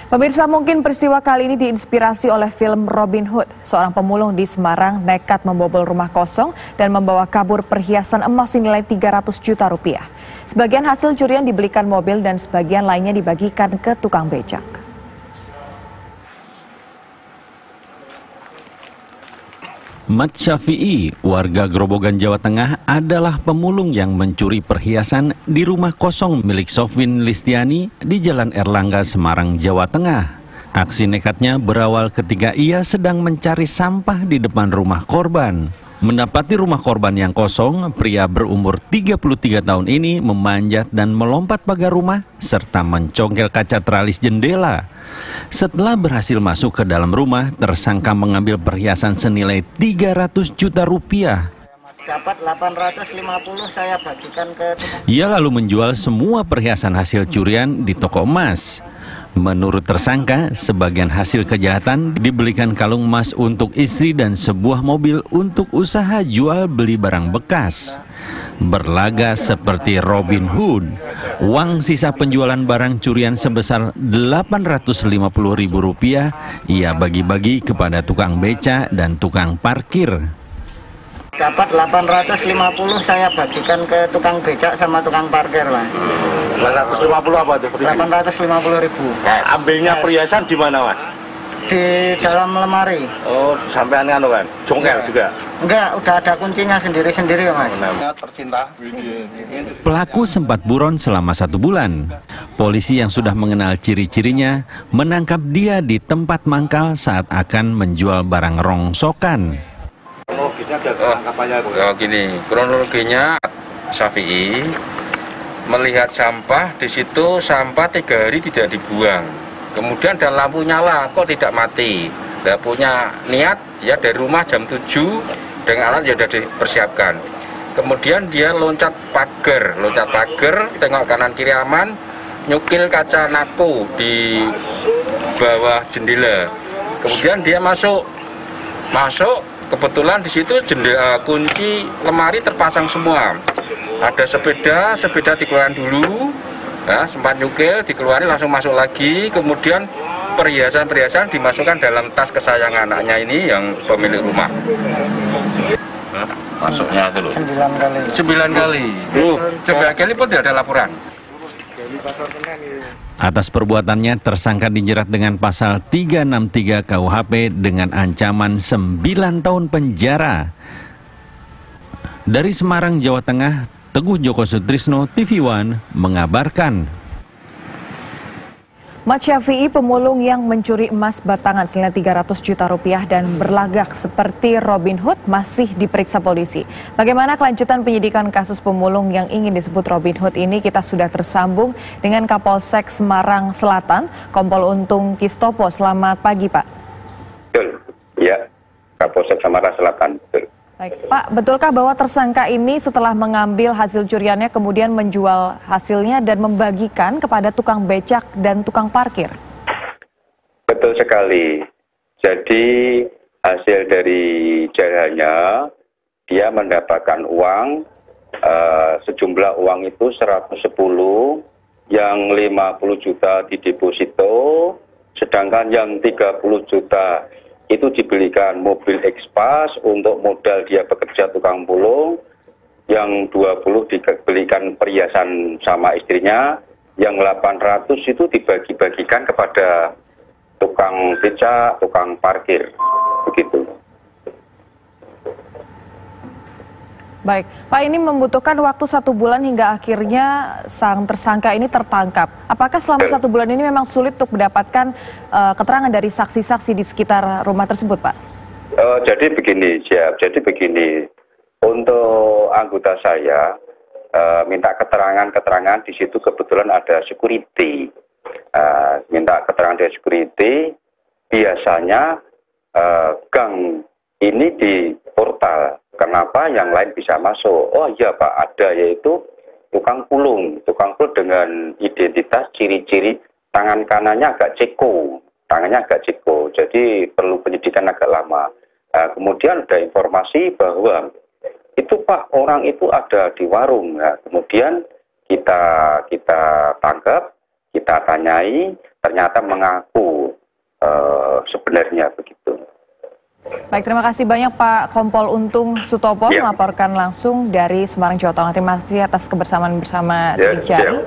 Pemirsa, mungkin peristiwa kali ini diinspirasi oleh film Robin Hood. Seorang pemulung di Semarang nekat membobol rumah kosong dan membawa kabur perhiasan emas senilai 300 juta rupiah. Sebagian hasil curian dibelikan mobil dan sebagian lainnya dibagikan ke tukang becak. Mat Syafi'i, warga Grobogan, Jawa Tengah, adalah pemulung yang mencuri perhiasan di rumah kosong milik Sofwin Listiani di Jalan Erlangga, Semarang, Jawa Tengah. Aksi nekatnya berawal ketika ia sedang mencari sampah di depan rumah korban. Mendapati rumah korban yang kosong, pria berumur 33 tahun ini memanjat dan melompat pagar rumah serta mencongkel kaca teralis jendela. Setelah berhasil masuk ke dalam rumah, tersangka mengambil perhiasan senilai 300 juta rupiah. Dapat 850, saya bagikan ke... Ia lalu menjual semua perhiasan hasil curian di toko emas. Menurut tersangka, sebagian hasil kejahatan dibelikan kalung emas untuk istri dan sebuah mobil untuk usaha jual beli barang bekas. Berlaga seperti Robin Hood, uang sisa penjualan barang curian sebesar Rp850.000 ia bagi-bagi kepada tukang beca dan tukang parkir. Dapat 850, saya bagikan ke tukang becak sama tukang parkir, Pak. 850 apa tuh? 850.000. Ambilnya perhiasan di mana, Mas? Di dalam lemari. Oh, sampean kan? Jongkel juga? Enggak, udah ada kuncinya sendiri-sendiri, Mas. Tercinta. Pelaku sempat buron selama 1 bulan. Polisi yang sudah mengenal ciri-cirinya menangkap dia di tempat mangkal saat akan menjual barang rongsokan. Gini, kronologinya Syafi'i melihat sampah di situ, sampah 3 hari tidak dibuang. Kemudian dan lampu nyala, kok tidak mati. Dia punya niat ya dari rumah jam 7 dengan alat yang sudah dipersiapkan. Kemudian dia loncat pagar, tengok kanan kiri aman, nyukil kaca napo di bawah jendela. Kemudian dia masuk. Kebetulan di situ jendela kunci lemari terpasang semua. Ada sepeda dikeluarkan dulu, ya, sempat nyukil, dikeluarin langsung masuk lagi. Kemudian perhiasan dimasukkan dalam tas kesayangan anaknya ini yang pemilik rumah. Masuknya itu loh. 9 kali. 9 kali pun tidak ada laporan. Atas perbuatannya, tersangka dijerat dengan pasal 363 KUHP dengan ancaman 9 tahun penjara. Dari Semarang, Jawa Tengah, Teguh Joko Sutrisno, TV One, mengabarkan. Mat Syafi'i, pemulung yang mencuri emas batangan senilai 300 juta rupiah dan berlagak seperti Robin Hood, masih diperiksa polisi. Bagaimana kelanjutan penyidikan kasus pemulung yang ingin disebut Robin Hood ini? Kita sudah tersambung dengan Kapolsek Semarang Selatan, Kompol Untung Kistopo. Selamat pagi, Pak. Betul, ya, Kapolsek Semarang Selatan, betul. Baik, Pak, betulkah bahwa tersangka ini setelah mengambil hasil curiannya kemudian menjual hasilnya dan membagikan kepada tukang becak dan tukang parkir? Betul sekali. Jadi hasil dari jahanya dia mendapatkan uang, sejumlah uang itu 110, yang 50 juta di deposito, sedangkan yang 30 juta itu dibelikan mobil Expas untuk modal dia bekerja tukang pulung, yang 20 dibelikan perhiasan sama istrinya, yang 800 itu dibagi-bagikan kepada tukang beca, tukang parkir, begitu. Baik, Pak, ini membutuhkan waktu 1 bulan hingga akhirnya sang tersangka ini tertangkap. Apakah selama 1 bulan ini memang sulit untuk mendapatkan keterangan dari saksi-saksi di sekitar rumah tersebut, Pak? Jadi begini, siap. Jadi begini, untuk anggota saya minta keterangan di situ kebetulan ada security. Minta keterangan dari security, biasanya gang ini di portal. Kenapa yang lain bisa masuk? Oh iya Pak, ada, yaitu tukang pulung dengan identitas ciri-ciri tangan kanannya agak ceko, jadi perlu penyidikan agak lama. Kemudian ada informasi bahwa itu Pak, orang itu ada di warung. Kemudian kita tangkap, kita tanyai, ternyata mengaku sebenarnya begitu. Baik, terima kasih banyak Pak Kompol Untung Sutopo melaporkan langsung dari Semarang, Jawa Tengah. Terima kasih atas kebersamaan bersama Sidik Jari.